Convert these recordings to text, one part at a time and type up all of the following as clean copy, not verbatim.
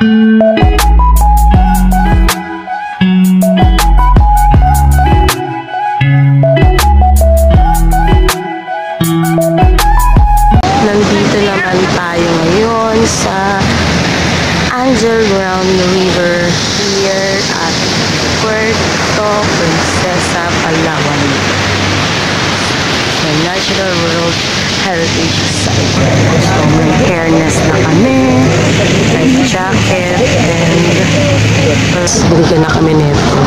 Nandito naman tayo ngayon sa Angelround River here at Puerto Princesa, Palawan. The National World Heritage Site. So may hairness na kami, may jacket, and bigyan na kami nito.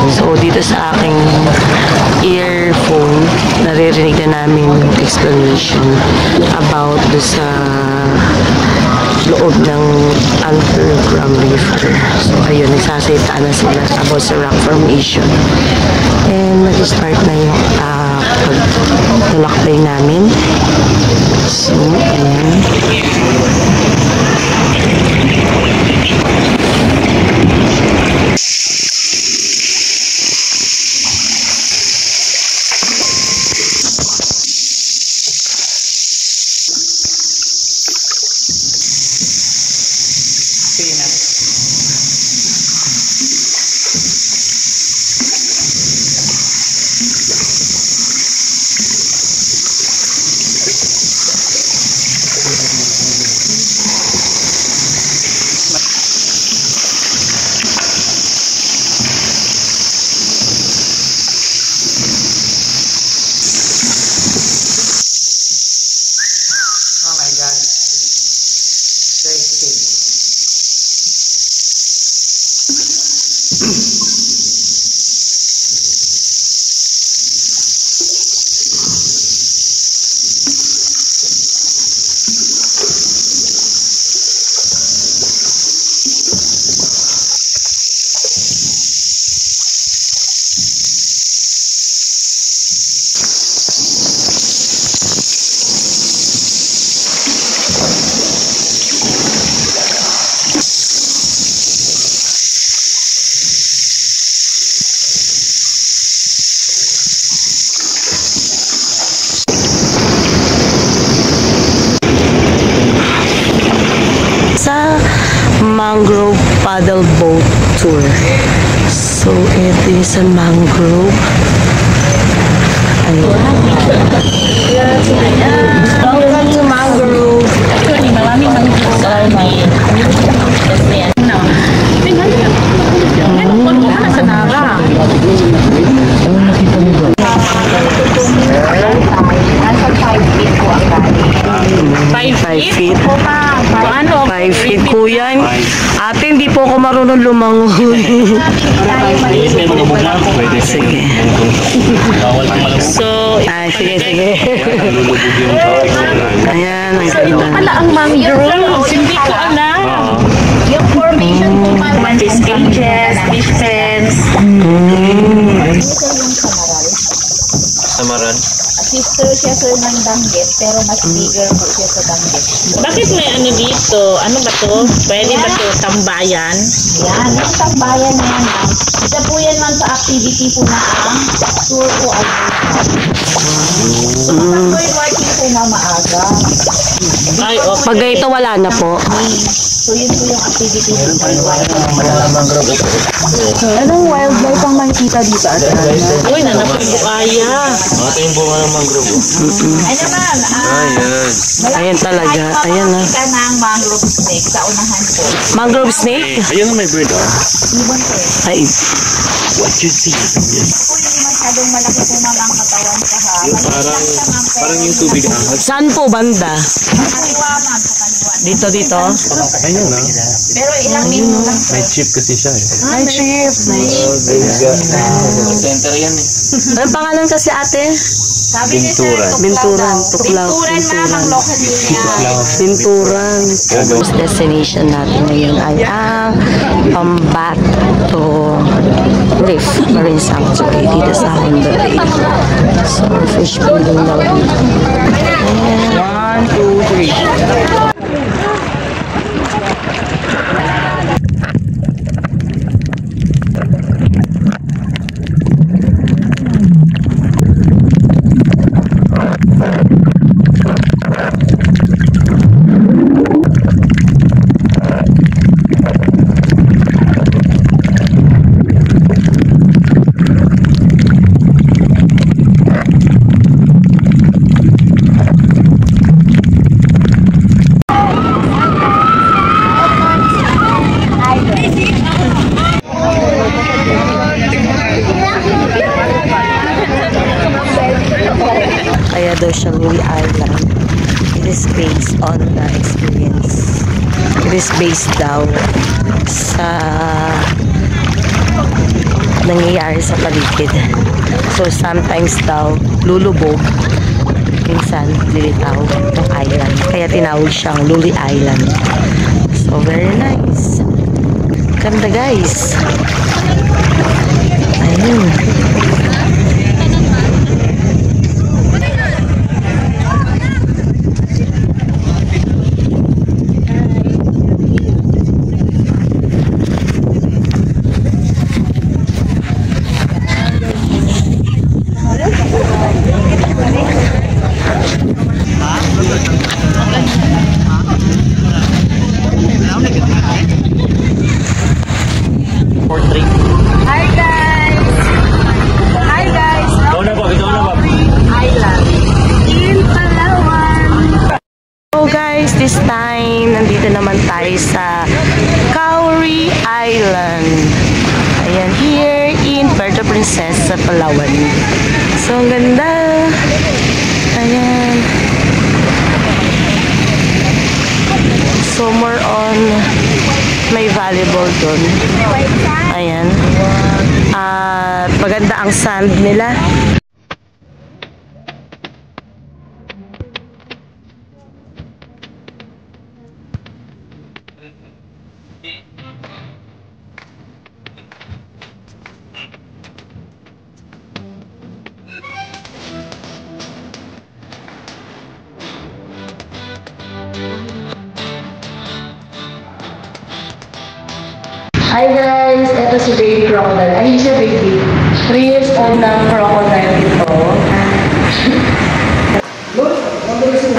So dito sa aking earphone, naririnig na namin yung explanation about sa loob ng Angelround River. So ayun, nagsasalita na sila about sa rock formation. And mag-start na yung pag-talakbay namin. So, ayan. Mangrove paddle boat tour. So it is a mangrove. Welcome to mangrove. Five feet. 5 feet po yan. Ate, hindi po ako marunong lumangoy. Sige. So, sige. Ayan, ang ganda. Pala ang mangrove. Hindi ko alam. Yung formation po man, stages, defense. Samaran. Sister siya sir ng Danggit, pero mas bigger po siya sa Danggit. Bakit may ano dito? Ano ba to? Pwede ba to tambayan? Yan, yung tambayan na yan ma'am. Isa po yan ma'am sa activity po na ang tour po ay so kapag working po na maaga. Ay, okay. Pag ito wala na po. So yun po yung activity po for Anong wildlife ang makikita dito at Uy, nanapagbuaya. Ito yung bunga ng mangrove. Ano ma'am? Ayan. Ayan talaga. Ayan na. Kita ng mangrove snake sa unahan po. Mangrove snake? Ayun ang may bird, oh. Ibon po. Ay, What you see? Po yung masyadong malaki po ma'am ang katawan sa Parang yung tubig ahas. saan po banda? kaliwa ma'am, sa kaliwa. Dito. Ayun, ah. Pero ilang minuto lang. May chip kasi siya, eh. Ay, chip. Center yan, eh. Anong pangalan kasi ate? Sabi niya sir, Binturan. Tuklaw. Binturan ma'am ang local niya. Binturan. First destination natin ngayon ay ang Pambato Reef Marine Sanctuary dito sa Honda Bay. So, fish feeding daw dito. 1, 2, 3. daw siya Lily Island. It is based on the experience. It is based daw sa nangyayari sa paligid. So sometimes daw lulubog, minsan lilitaw ng island. Kaya tinawag siyang Lily Island. So very nice. Ganda guys. Ayun. This time, nandito naman tayo sa Cowrie Island. Ayan, here in Puerto Princesa, Palawan. So, ang ganda. Ayan. So, more on may volleyball dun. Ayan. At maganda ang sand nila. Hi guys! Ito si baby crocodile. Ay, siya baby. 3 years old na crocodile ito.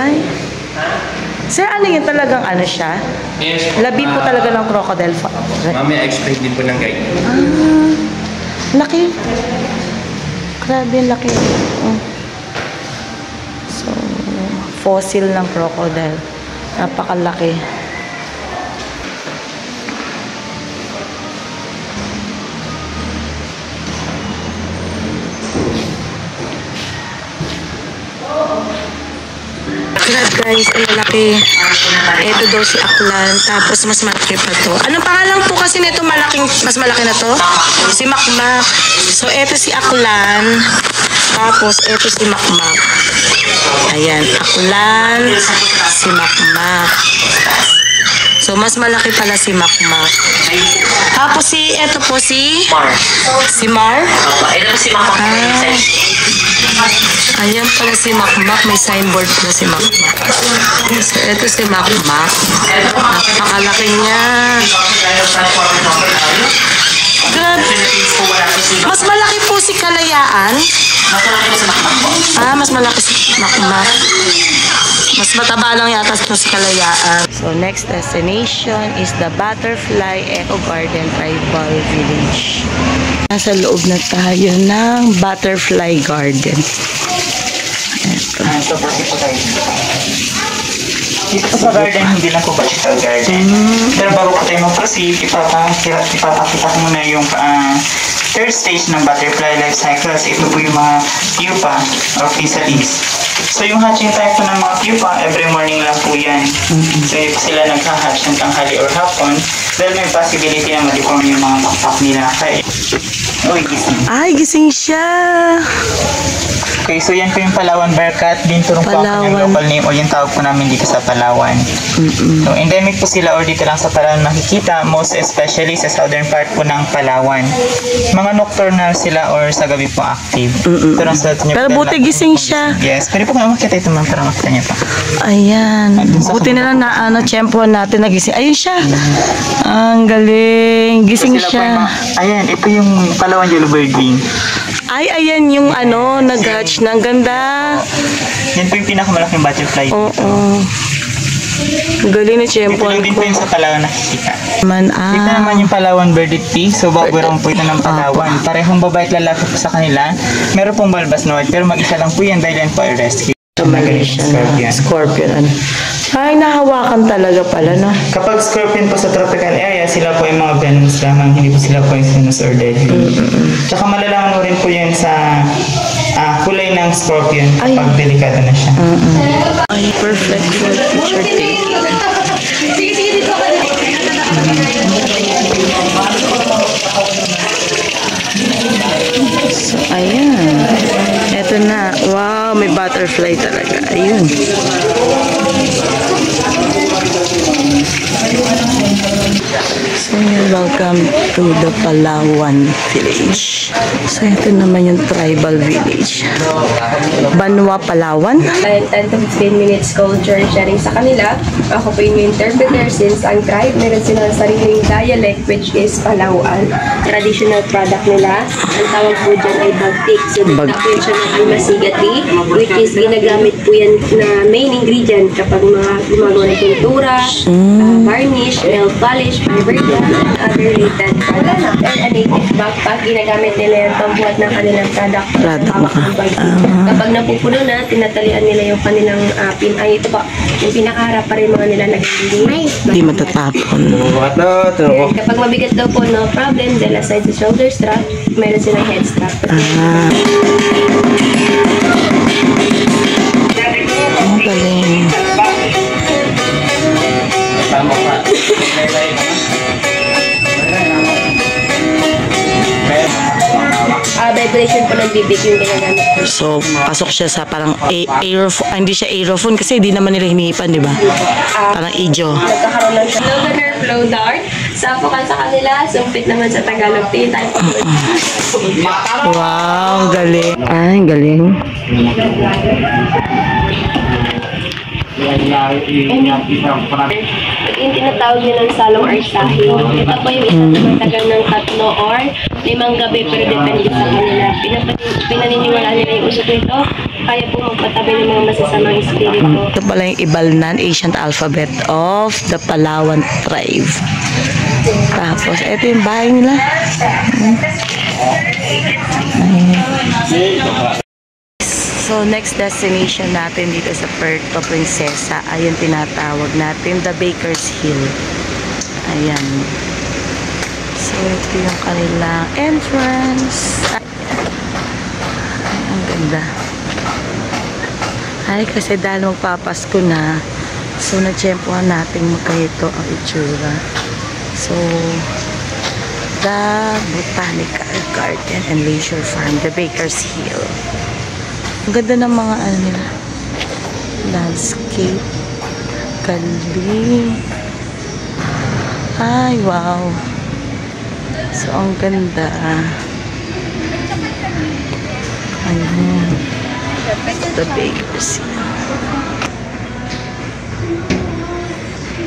Ay. Sir, ano yun talagang ano siya? Yes. Labi po talaga ng crocodile. Mamaya expect din po ng guide. Laki. Grabe, laki. So, fossil ng crocodile. Napakalaki. Guys, ang malaki. Ito daw si Aklan. Tapos mas malaki pa to. Anong pangalan po kasi nito malaking, mas malaki na to? Si Makmak. So, ito si Aklan. Tapos, ito si Makmak. Ayan, Aklan, si Makmak. So, mas malaki pala si Makmak. Tapos si, ito po si Mar. Si Mar? Ito po si Makmak. Ayan pala si Makmak. May signboard pala si Makmak. So, ito si Makmak. Napakalaki niya. Grabe. Mas malaki po si Kalayaan. Mas malaki si Makmak. Mas mataba lang yata si Kalayaan. So, next destination is the Butterfly Eco Garden Tribal Village. Nasa loob na tayo ng Butterfly Garden. Ito. Dito sa garden, hindi lang po botanical garden. Pero bago po tayo mag-proceed, ipapakita ko muna yung third stage ng butterfly life cycles. Ito po yung mga pupa or chrysalis. So yung hatching time po ng mga pupa, every morning lang po yan. So hindi po sila nagha-hatch ng tanghali or hapon dahil may possibility na ma-deform yung mga pakpak nila. Kaya, gising. Ay, gising siya. Okay, so yan po yung Palawan Bearcat. Binturong po ang kanyang local name o yung tawag po namin dito sa Palawan. So endemic po sila or dito lang sa Palawan makikita, most especially sa southern part po ng Palawan. Mga nocturnal sila or sa gabi po active. Pero buti gising siya. Yes, pero po kung makita ito man, para makita niya pa. Ayan. Buti na lang na tiyempo natin nagising. Ayun siya. Ang galing. Gising siya. Ayan, ito yung Palawan Yellow Bird Wing. Ay, ayan yung nag-hatch ng ganda. Yan po yung pinakamalaking butterfly dito. Oo. Galing na tiyempo. Ito lang din po yung sa Palawan nakikita. Dito naman yung Palawan Birded Pea. So, bago po ito ng Palawan. Parehong babae at lalaki po sa kanila. Meron pong balbas na white, pero mag-isa lang po yan dahil yan po ay rescue. Magaling siya. Scorpion. Ay, nahawakan talaga pala, no? Kapag scorpion po sa tropical area, sila po ay mga venomous lamang, hindi po sila poisonous or deadly. Tsaka malalaman mo rin po yan sa kulay ng scorpion Ay. kapag delikado na siya. Ay, perfect for picture taking. So, ayan. Eto na. Wow, may butterfly talaga. Ayun. So, welcome to the Palawan Village. So, ito naman yung tribal village. Banwa, Palawan. 10 to 15 minutes culture sharing sa kanila. Ako po yung interpreter since ang tribe meron silang sariling dialect which is Palawan. Traditional product nila. Ang tawag po dyan ay bagtik. So, dito po yun siya ng almasigati which is ginagamit po yan na main ingredient kapag mga gumagawa ng pintura, varnish, nail polish, fiberglass, and other related products. And a native backpack, ginagamit nila yung pambuhat ng kanilang product. Kapag napupuno na, tinatalian nila yung kanilang ito pa, yung pinakaharap pa rin mga nila nagbibigay. Hindi matatapon. And kapag mabigat daw po, no problem, dahil aside sa shoulder strap, meron silang head strap. Ang galing. Vibration po ng bibig yung ginagamit. So, pasok siya sa parang aerophone. Hindi siya aerophone kasi hindi naman nila hinihipan, di ba? Parang ijo. Nagkakaroon lang siya. Flow gunner, flow dart. Sapukan sa kanila, sumpit naman sa Tagalog. Tingin tayo pa. Wow, galing. Ay, galing. Yung tinatawag nilang salong arsahin. Ito po yung isang tumatagal ng 3 or 5 gabi pero depende sa kanila. Pinaniniwalaan nila yung usok nito. Kaya po magpatabi ng mga masasamang espiritu. Ito pala yung Ibalnan ancient alphabet of the Palawan tribe. Tapos, ito yung bahay nila. So, next destination natin dito sa Puerto Princesa ay yung tinatawag natin the Baker's Hill. Ayan. So, ito yung kanilang entrance. Ay, ang ganda. Ay, kasi dahil magpapasko na, so na-tsempohan natin magkahito ang itsura. So, the Botanical Garden and Leisure Farm, the Baker's Hill. Ang ganda ng mga ano nila, landscape, galing. Ay, wow. So, ang ganda. Ayan. The Baker's Hill.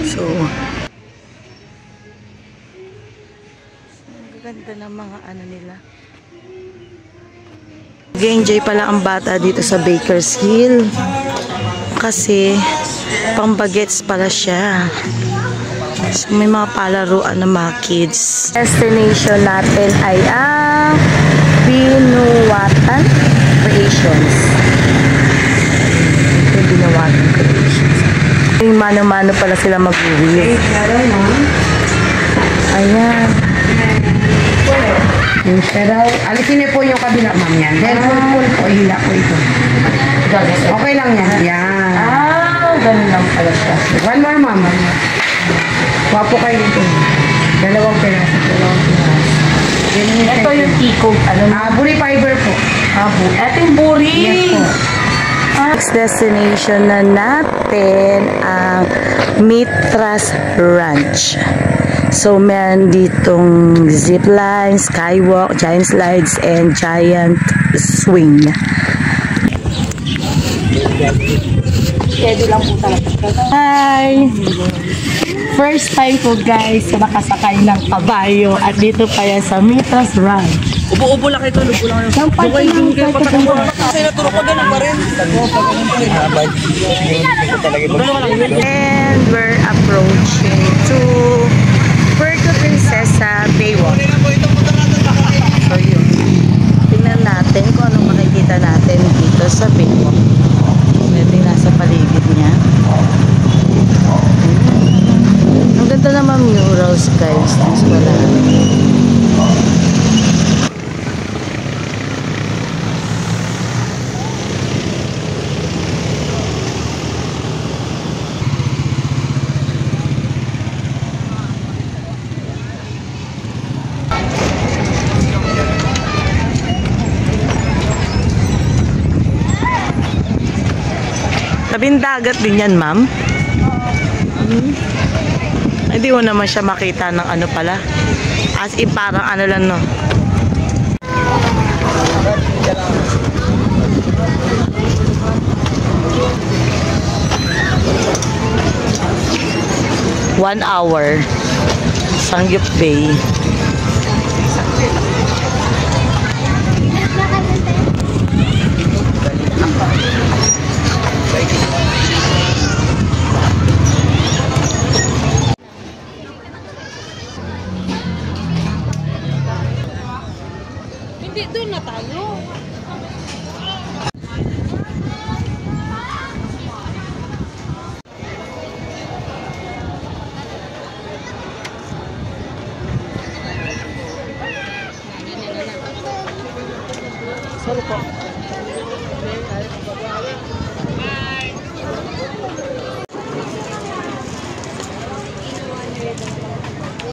So, ang ganda ng mga ano nila. Nag-enjoy pala ang bata dito sa Baker's Hill kasi pang-bagets pala siya. So, may mga palaruan ng mga kids. Destination natin ay ang Binuwatan Creations. Ito yung Binuwatan Creations. Yung mano-mano pala sila mag-uwi. Ayan. Pero alisin niyo po yung kabila, ma'am, yan. Dahil full po, hila po ito. Okay lang yan. Yan. Ganun lang pala siya. One more, ma'am. Wapo kayo dito. Dalawang piraso. Ito yung tikog. Buri fiber po. Ito yung buri. Yes po. Next destination na natin ang Mitras Ranch. So, meron ditong zipline, skywalk, giant slides, and giant swing. Schedule lang po talaga. Hi! First time ko guys makasakay ng kabayo at dito pa yan sa Mitras Ranch. Ubo-ubo lang ito, lubo lang ito. Doon kayo patakbo. Kasi naturo ko ganun pa rin. And we're approaching to Puerto Princesa Baywalk. So yun. Tingnan natin kung anong makikita natin dito sa Baywalk. Ito yung nasa paligid niya. Ang ganda naman murals guys. Mas wala. Tabing dagat din yan, ma'am? Hindi mo naman siya makita ng ano pala. As in, parang ano lang, no? One hour. Sangyup Bay. Hindi, doon na tayo. Sorry po.